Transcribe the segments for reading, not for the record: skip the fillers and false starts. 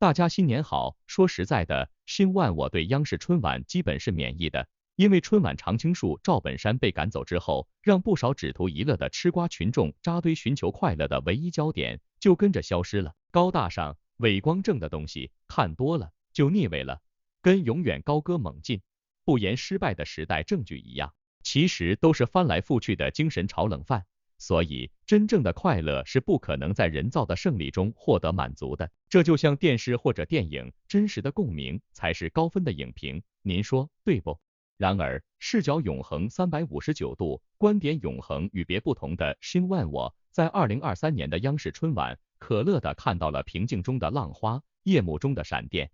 大家新年好。说实在的，新万我对央视春晚基本是免疫的，因为春晚常青树赵本山被赶走之后，让不少只图一乐的吃瓜群众扎堆寻求快乐的唯一焦点就跟着消失了。高大上、伟光正的东西看多了就腻味了，跟永远高歌猛进、不言失败的时代证据一样，其实都是翻来覆去的精神炒冷饭。所以，真正的快乐是不可能在人造的胜利中获得满足的。这就像电视或者电影，真实的共鸣才是高分的影评，您说对不？然而，视角永恒359度，观点永恒与别不同的新万我，在2023年的央视春晚，可乐的看到了平静中的浪花，夜幕中的闪电。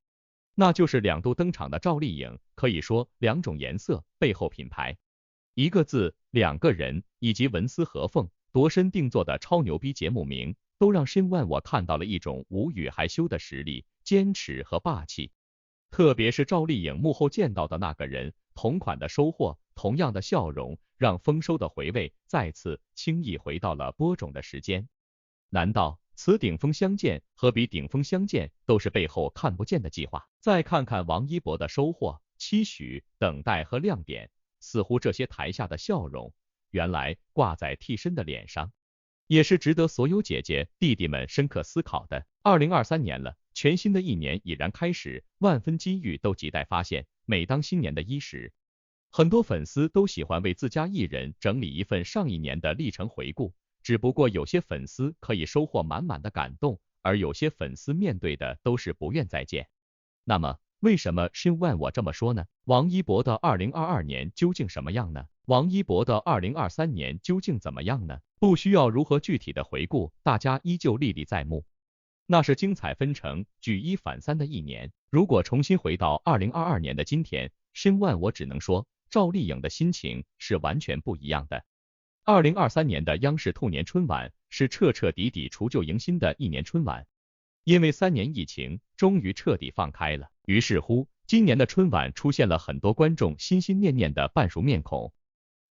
那就是2度登场的赵丽颖，可以说2种颜色背后品牌。1个字，2个人，以及文思合缝、度身定做的超牛逼节目名，都让新万我看到了一种无语害羞的实力、坚持和霸气。特别是赵丽颖幕后见到的那个人，同款的收获，同样的笑容，让丰收的回味再次轻易回到了播种的时间。难道此顶峰相见和比顶峰相见都是背后看不见的计划？再看看王一博的收获、期许、等待和亮点。似乎这些台下的笑容，原来挂在替身的脸上，也是值得所有姐姐弟弟们深刻思考的。2023年了，全新的一年已然开始，万分机遇都亟待发现。每当新年的伊始，很多粉丝都喜欢为自家艺人整理一份上一年的历程回顾，只不过有些粉丝可以收获满满的感动，而有些粉丝面对的都是不愿再见。那么，为什么新万我这么说呢？王一博的2022年究竟什么样呢？王一博的2023年究竟怎么样呢？不需要如何具体的回顾，大家依旧历历在目。那是精彩纷呈、举一反三的一年。如果重新回到2022年的今天，新万我只能说，赵丽颖的心情是完全不一样的。2023年的央视兔年春晚是彻彻底底除旧迎新的一年春晚。因为3年疫情终于彻底放开了，于是乎，今年的春晚出现了很多观众心心念念的半熟面孔。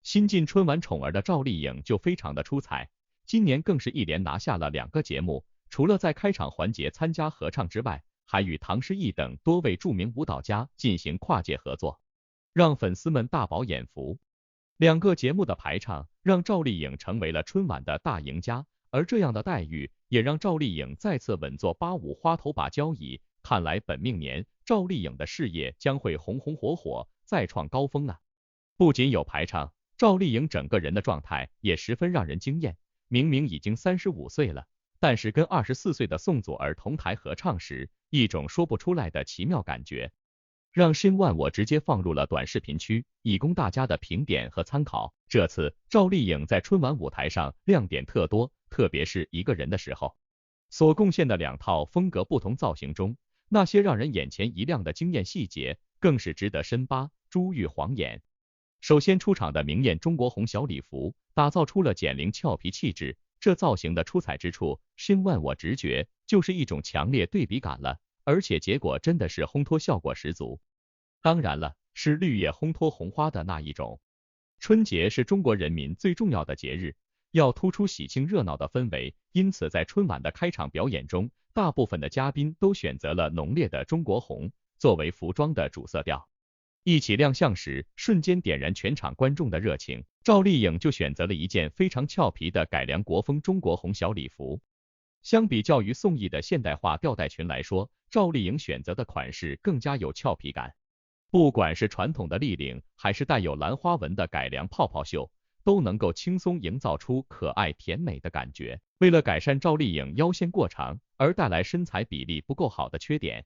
新晋春晚宠儿的赵丽颖就非常的出彩，今年更是一连拿下了2个节目，除了在开场环节参加合唱之外，还与唐诗逸等多位著名舞蹈家进行跨界合作，让粉丝们大饱眼福。2个节目的排场让赵丽颖成为了春晚的大赢家，而这样的待遇也让赵丽颖再次稳坐85花头把交椅。看来本命年赵丽颖的事业将会红红火火，再创高峰啊！不仅有排场，赵丽颖整个人的状态也十分让人惊艳。明明已经35岁了，但是跟24岁的宋祖儿同台合唱时，一种说不出来的奇妙感觉，让新万我直接放入了短视频区，以供大家的评点和参考。这次赵丽颖在春晚舞台上亮点特多，特别是一个人的时候，所贡献的2套风格不同造型中，那些让人眼前一亮的惊艳细节，更是值得深扒。珠玉晃眼。首先出场的明艳中国红小礼服，打造出了减龄俏皮气质。这造型的出彩之处，新万我直觉就是一种强烈对比感了，而且结果真的是烘托效果十足。当然了，是绿叶烘托红花的那一种。春节是中国人民最重要的节日，要突出喜庆热闹的氛围，因此在春晚的开场表演中，大部分的嘉宾都选择了浓烈的中国红作为服装的主色调。一起亮相时，瞬间点燃全场观众的热情。赵丽颖就选择了一件非常俏皮的改良国风中国红小礼服。相比较于宋轶的现代化吊带裙来说，赵丽颖选择的款式更加有俏皮感。不管是传统的立领，还是带有兰花纹的改良泡泡袖，都能够轻松营造出可爱甜美的感觉。为了改善赵丽颖腰线过长而带来身材比例不够好的缺点，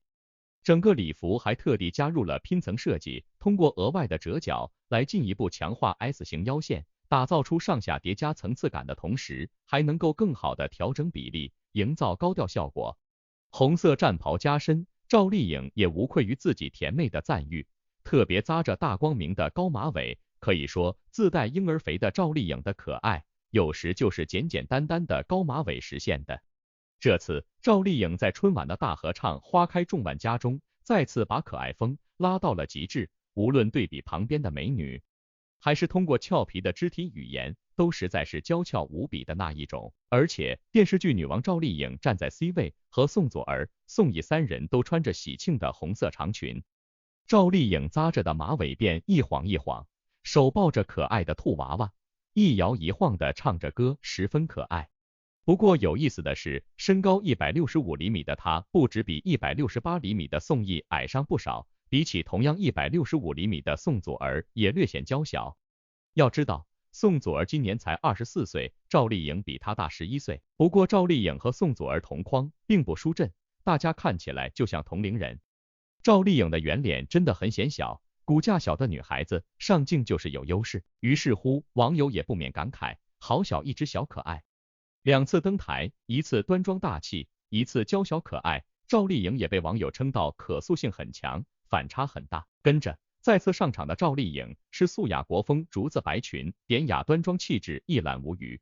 整个礼服还特地加入了拼层设计，通过额外的折角来进一步强化 S 型腰线，打造出上下叠加层次感的同时，还能够更好的调整比例，营造高调效果。红色战袍加身，赵丽颖也无愧于自己甜妹的赞誉，特别扎着大光明的高马尾，可以说自带婴儿肥的赵丽颖的可爱，有时就是简简单单的高马尾实现的。这次赵丽颖在春晚的大合唱《花开众万家》中，再次把可爱风拉到了极致，无论对比旁边的美女，还是通过俏皮的肢体语言，都实在是娇俏无比的那一种，而且电视剧女王赵丽颖站在 C 位，和宋祖儿、宋轶三人都穿着喜庆的红色长裙，赵丽颖扎着的马尾辫一晃一晃，手抱着可爱的兔娃娃，一摇一晃的唱着歌，十分可爱。不过有意思的是，身高165厘米的她，不止比168厘米的宋轶矮上不少，比起同样165厘米的宋祖儿，也略显娇小。要知道，宋祖儿今年才24岁，赵丽颖比她大11岁。不过赵丽颖和宋祖儿同框，并不输阵，大家看起来就像同龄人。赵丽颖的圆脸真的很显小，骨架小的女孩子上镜就是有优势。于是乎，网友也不免感慨，好小一只小可爱。2次登台，一次端庄大气，一次娇小可爱，赵丽颖也被网友称道可塑性很强，反差很大。跟着再次上场的赵丽颖是素雅国风竹子白裙，典雅端庄气质一览无余。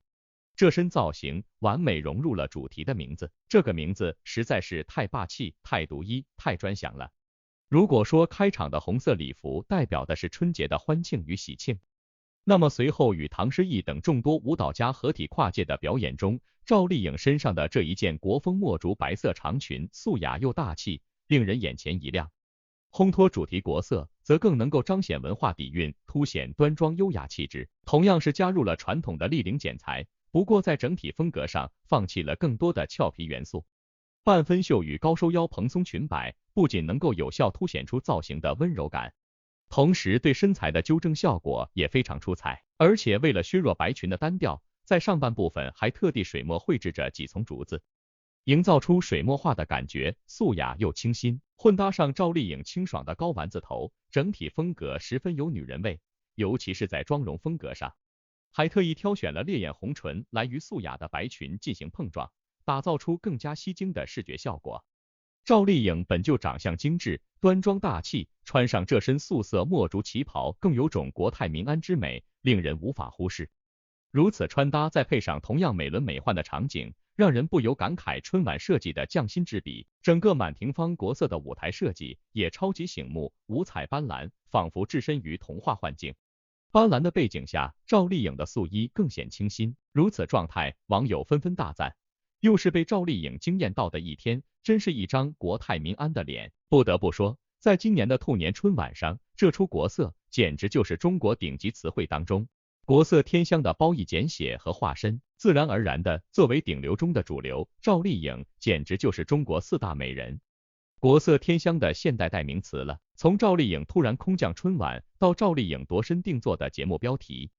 这身造型完美融入了主题的名字，这个名字实在是太霸气、太独一、太专享了。如果说开场的红色礼服代表的是春节的欢庆与喜庆，那么随后与唐诗逸等众多舞蹈家合体跨界的表演中，赵丽颖身上的这一件国风墨竹白色长裙，素雅又大气，令人眼前一亮。烘托主题国色，则更能够彰显文化底蕴，凸显端庄优雅气质。同样是加入了传统的立领剪裁，不过在整体风格上放弃了更多的俏皮元素。半分袖与高收腰蓬松裙摆，不仅能够有效凸显出造型的温柔感，同时对身材的纠正效果也非常出彩。而且为了削弱白裙的单调，在上半部分还特地水墨绘制着几丛竹子，营造出水墨画的感觉，素雅又清新。混搭上赵丽颖清爽的高丸子头，整体风格十分有女人味，尤其是在妆容风格上，还特意挑选了烈焰红唇来与素雅的白裙进行碰撞，打造出更加吸睛的视觉效果。赵丽颖本就长相精致，端庄大气，穿上这身素色墨竹旗袍，更有种国泰民安之美，令人无法忽视。如此穿搭，再配上同样美轮美奂的场景，让人不由感慨春晚设计的匠心之笔。整个满庭芳国色的舞台设计也超级醒目，五彩斑斓，仿佛置身于童话幻境。斑斓的背景下，赵丽颖的素衣更显清新。如此状态，网友纷纷大赞，又是被赵丽颖惊艳到的一天，真是一张国泰民安的脸。不得不说，在今年的兔年春晚上，这出国色简直就是中国顶级词汇当中国色天香的褒义简写和化身。自然而然的，作为顶流中的主流，赵丽颖简直就是中国4大美人，国色天香的现代代名词了。从赵丽颖突然空降春晚，到赵丽颖度身定做的节目标题，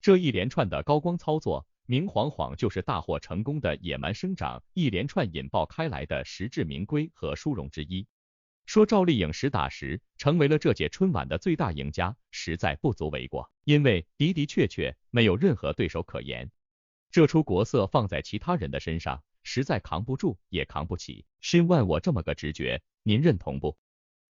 这一连串的高光操作，明晃晃就是大获成功的野蛮生长，一连串引爆开来的实至名归和殊荣之一。说赵丽颖实打实成为了这届春晚的最大赢家，实在不足为过，因为的的确确没有任何对手可言。这出国色放在其他人的身上，实在扛不住也扛不起。xin问我这么个直觉，您认同不？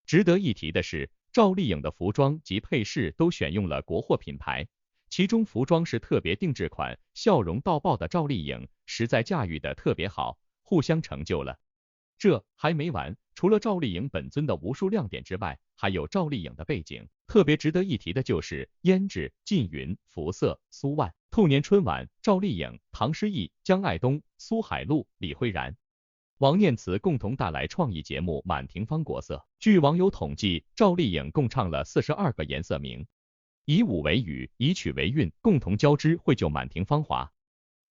值得一提的是，赵丽颖的服装及配饰都选用了国货品牌，其中服装是特别定制款，笑容到爆的赵丽颖实在驾驭的特别好，互相成就了。这还没完，除了赵丽颖本尊的无数亮点之外，还有赵丽颖的背景。特别值得一提的就是胭脂、缙云、服色、苏万。兔年春晚，赵丽颖、唐诗逸、姜爱东、苏海璐、李慧然、王念慈共同带来创意节目《满庭芳国色》。据网友统计，赵丽颖共唱了42个颜色名，以舞为语，以曲为韵，共同交织绘就满庭芳华。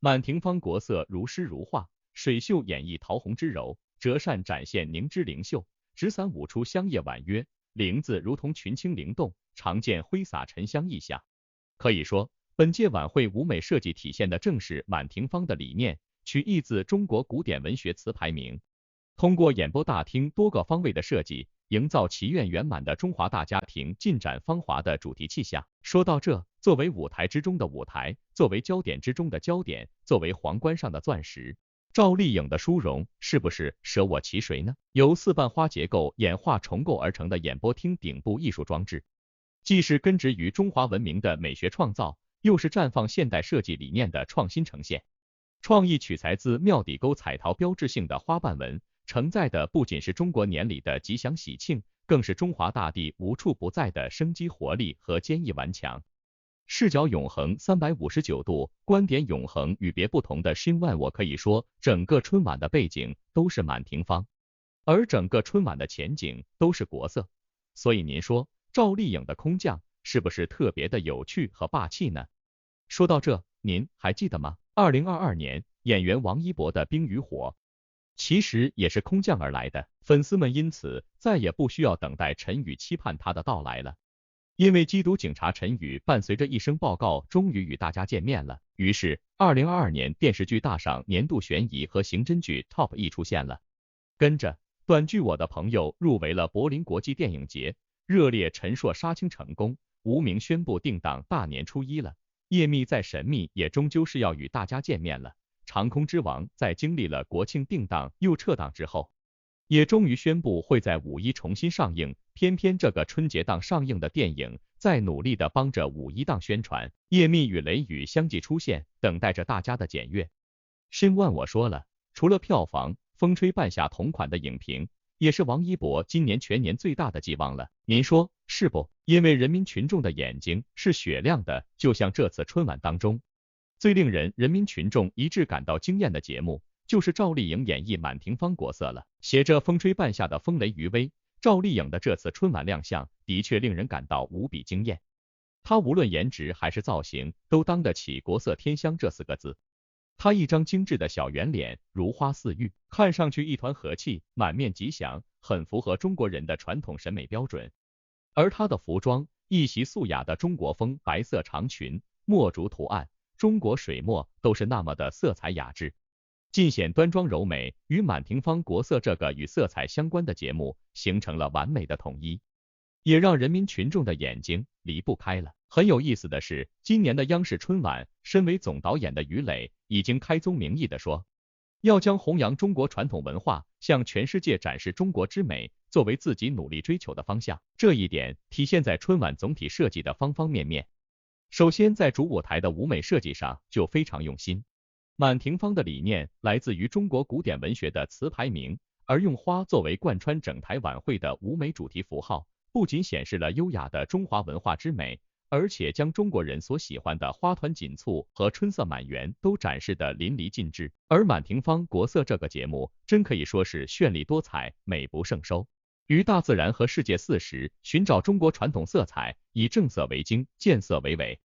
满庭芳国色如诗如画，水袖演绎桃红之柔，折扇展现凝脂灵秀，纸伞舞出香叶婉约，绫子如同群青灵动，长剑挥洒沉香意象。可以说，本届晚会舞美设计体现的正是满庭芳的理念，取意自中国古典文学词牌名，通过演播大厅多个方位的设计，营造祈愿圆满的中华大家庭尽展芳华的主题气象。说到这，作为舞台之中的舞台，作为焦点之中的焦点，作为皇冠上的钻石，赵丽颖的殊荣是不是舍我其谁呢？由4瓣花结构演化重构而成的演播厅顶部艺术装置，既是根植于中华文明的美学创造，又是绽放现代设计理念的创新呈现。创意取材自庙底沟彩陶标志性的花瓣纹，承载的不仅是中国年里的吉祥喜庆，更是中华大地无处不在的生机活力和坚毅顽强。视角永恒359度，观点永恒，与别不同的新万我可以说，整个春晚的背景都是满庭芳，而整个春晚的前景都是国色。所以您说赵丽颖的空降是不是特别的有趣和霸气呢？说到这，您还记得吗？2022年演员王一博的《冰与火》其实也是空降而来的，粉丝们因此再也不需要等待陈宇期盼他的到来了。因为缉毒警察陈宇伴随着一声报告，终于与大家见面了。于是，2022年电视剧大赏年度悬疑和刑侦剧 TOP 1出现了。跟着，短剧《我的朋友》入围了柏林国际电影节，热烈陈述杀青成功，无名宣布定档大年初一了。夜秘再神秘，也终究是要与大家见面了。长空之王在经历了国庆定档又撤档之后，也终于宣布会在5·1重新上映。偏偏这个春节档上映的电影在努力的帮着5·1档宣传，夜秘与雷雨相继出现，等待着大家的检阅。申万我说了，除了票房，风吹半夏同款的影评，也是王一博今年全年最大的寄望了。您说是不？因为人民群众的眼睛是雪亮的，就像这次春晚当中，最令人民群众一致感到惊艳的节目，就是赵丽颖演绎满庭芳国色了。携着风吹半夏的风雷余威，赵丽颖的这次春晚亮相的确令人感到无比惊艳。她无论颜值还是造型，都当得起国色天香这4个字。她一张精致的小圆脸，如花似玉，看上去一团和气，满面吉祥，很符合中国人的传统审美标准。而她的服装一袭素雅的中国风白色长裙，墨竹图案，中国水墨都是那么的色彩雅致，尽显端庄柔美，与满庭芳国色这个与色彩相关的节目形成了完美的统一，也让人民群众的眼睛离不开了。很有意思的是，今年的央视春晚，身为总导演的于磊已经开宗明义的说，要将弘扬中国传统文化，向全世界展示中国之美，作为自己努力追求的方向。这一点体现在春晚总体设计的方方面面。首先在主舞台的舞美设计上就非常用心。满庭芳的理念来自于中国古典文学的词牌名，而用花作为贯穿整台晚会的舞美主题符号，不仅显示了优雅的中华文化之美，而且将中国人所喜欢的花团锦簇和春色满园都展示得淋漓尽致。而满庭芳国色这个节目真可以说是绚丽多彩，美不胜收。于大自然和世界4时，寻找中国传统色彩，以正色为经，见色为纬，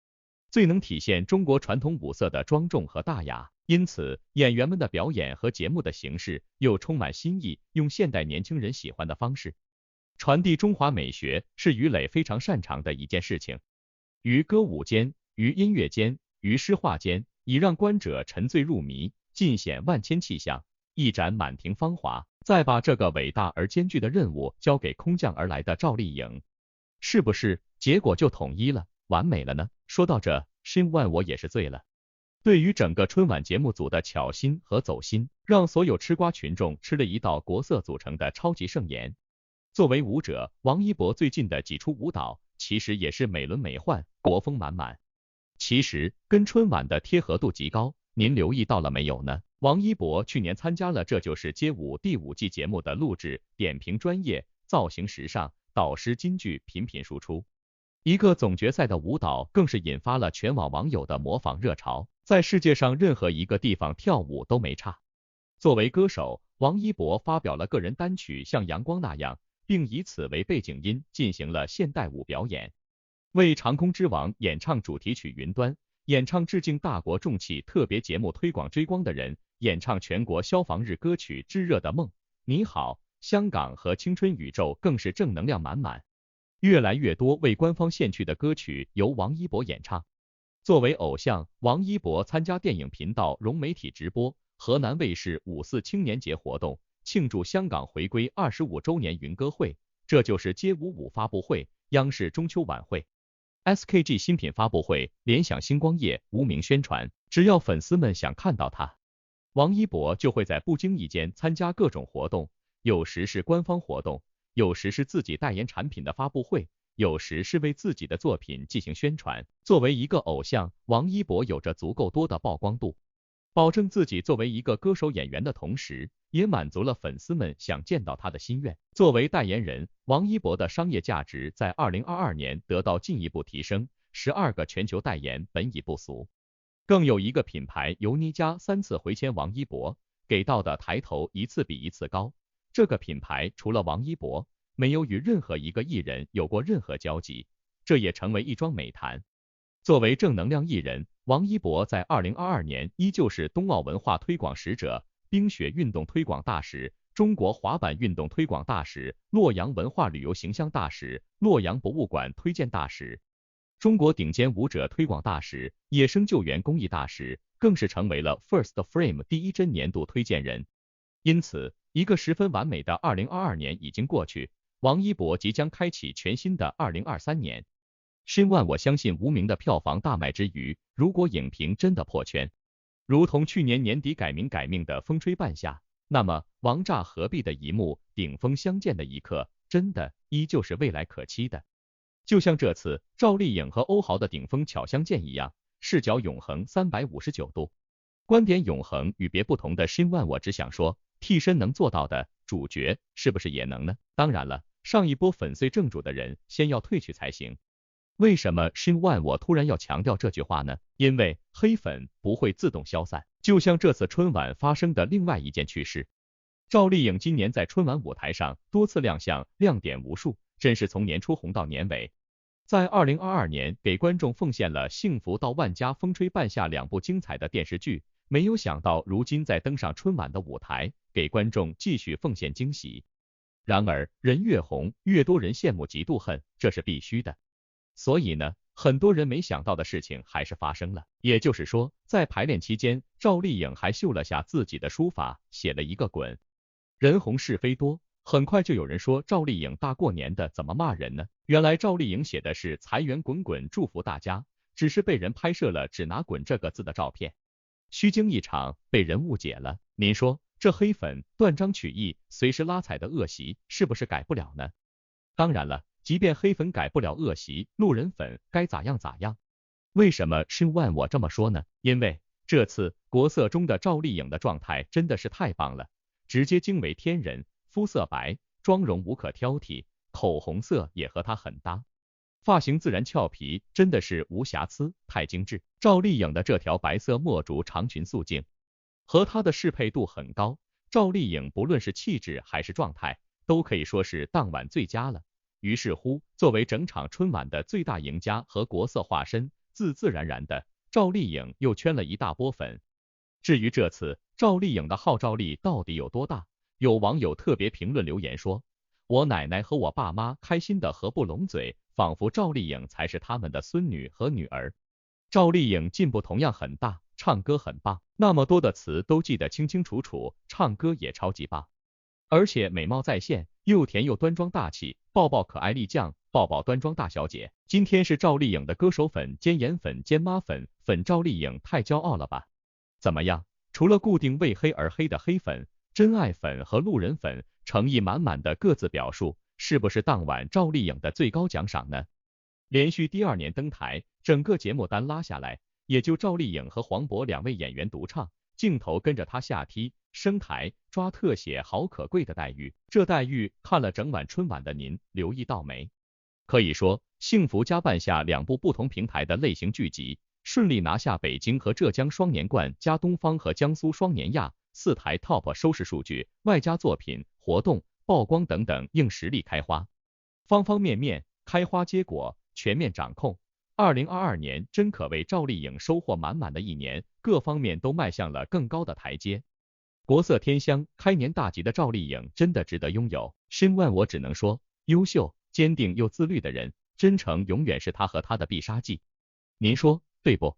最能体现中国传统五色的庄重和大雅。因此，演员们的表演和节目的形式又充满新意，用现代年轻人喜欢的方式传递中华美学，是于磊非常擅长的一件事情。于歌舞间，于音乐间，于诗画间，以让观者沉醉入迷，尽显万千气象，一展满庭芳华。再把这个伟大而艰巨的任务交给空降而来的赵丽颖，是不是结果就统一了，完美了呢？说到这，申万我也是醉了。对于整个春晚节目组的巧心和走心，让所有吃瓜群众吃了一道国色组成的超级盛宴。作为舞者，王一博最近的几出舞蹈其实也是美轮美奂，国风满满。其实跟春晚的贴合度极高，您留意到了没有呢？王一博去年参加了《这就是街舞》第5季节目的录制，点评专业，造型时尚，导师金句频频输出。一个总决赛的舞蹈更是引发了全网网友的模仿热潮，在世界上任何一个地方跳舞都没差。作为歌手，王一博发表了个人单曲《像阳光那样》，并以此为背景音进行了现代舞表演，为长空之王演唱主题曲《云端》，演唱致敬大国重器特别节目推广追光的人，演唱全国消防日歌曲《炙热的梦》，你好香港和青春宇宙更是正能量满满。越来越多为官方献曲的歌曲由王一博演唱。作为偶像，王一博参加电影频道融媒体直播河南卫视5·4青年节活动，庆祝香港回归25周年云歌会，这就是街舞发布会，央视中秋晚会， SKG 新品发布会，联想星光夜无名宣传。只要粉丝们想看到他，王一博就会在不经意间参加各种活动，有时是官方活动，有时是自己代言产品的发布会，有时是为自己的作品进行宣传。作为一个偶像，王一博有着足够多的曝光度，保证自己作为一个歌手演员的同时，也满足了粉丝们想见到他的心愿。作为代言人，王一博的商业价值在2022年得到进一步提升， 12个全球代言本已不俗。更有一个品牌由妮家3次回签王一博，给到的抬头一次比一次高。这个品牌除了王一博，没有与任何一个艺人有过任何交集，这也成为一桩美谈。作为正能量艺人，王一博在2022年依旧是冬奥文化推广使者、冰雪运动推广大使、中国滑板运动推广大使、洛阳文化旅游形象大使、洛阳博物馆推荐大使、中国顶尖舞者推广大使、野生救援公益大使，更是成为了 First Frame 第一针年度推荐人。因此，一个十分完美的2022年已经过去，王一博即将开启全新的2023年。申万我相信无名的票房大卖之余，如果影评真的破圈，如同去年年底改名改命的风吹半夏，那么王炸合璧的一幕顶峰相见的一刻，真的依旧是未来可期的。就像这次赵丽颖和欧豪的顶峰巧相见一样，视角永恒359度，观点永恒与别不同的申万我只想说，替身能做到的，主角是不是也能呢？当然了，上一波粉碎正主的人先要退去才行。为什么申万我突然要强调这句话呢？因为黑粉不会自动消散，就像这次春晚发生的另外一件趣事。赵丽颖今年在春晚舞台上多次亮相，亮点无数，真是从年初红到年尾。在2022年给观众奉献了《幸福到万家》《风吹半夏》2部精彩的电视剧，没有想到如今再登上春晚的舞台，给观众继续奉献惊喜。然而人越红，越多人羡慕嫉妒恨，这是必须的。所以呢，很多人没想到的事情还是发生了。也就是说，在排练期间，赵丽颖还秀了下自己的书法，写了一个滚。人红是非多，很快就有人说赵丽颖大过年的怎么骂人呢？原来赵丽颖写的是财源滚滚，祝福大家，只是被人拍摄了只拿滚这个字的照片，虚惊一场，被人误解了。您说这黑粉断章取义，随时拉踩的恶习，是不是改不了呢？当然了，即便黑粉改不了恶习，路人粉该咋样咋样。为什么申万我这么说呢？因为这次国色中的赵丽颖的状态真的是太棒了，直接惊为天人，肤色白，妆容无可挑剔，口红色也和她很搭，发型自然俏皮，真的是无瑕疵，太精致。赵丽颖的这条白色墨竹长裙素净，和她的适配度很高，赵丽颖不论是气质还是状态，都可以说是当晚最佳了。于是乎，作为整场春晚的最大赢家和国色化身，自然然的，赵丽颖又圈了一大波粉。至于这次赵丽颖的号召力到底有多大，有网友特别评论留言说，我奶奶和我爸妈开心的合不拢嘴，仿佛赵丽颖才是他们的孙女和女儿。赵丽颖进步同样很大，唱歌很棒，那么多的词都记得清清楚楚，唱歌也超级棒，而且美貌在线，又甜又端庄大气，抱抱可爱丽酱，抱抱端庄大小姐。今天是赵丽颖的歌手粉兼颜粉兼妈粉，粉赵丽颖太骄傲了吧？怎么样？除了固定为黑而黑的黑粉、真爱粉和路人粉，诚意满满的各自表述，是不是当晚赵丽颖的最高奖赏呢？连续第2年登台，整个节目单拉下来，也就赵丽颖和黄渤2位演员独唱，镜头跟着她下梯、升台、抓特写，好可贵的待遇。这待遇看了整晚春晚的您留意到没？可以说，幸福加半夏2部不同平台的类型剧集，顺利拿下北京和浙江双年冠加东方和江苏双年亚，4台 top 收视数据，外加作品、活动、曝光等等硬实力开花，方方面面开花结果，全面掌控。2022年真可谓赵丽颖收获满满的一年，各方面都迈向了更高的台阶。国色天香，开年大吉的赵丽颖真的值得拥有。申万我只能说，优秀、坚定又自律的人，真诚永远是她和她的必杀技。您说对不？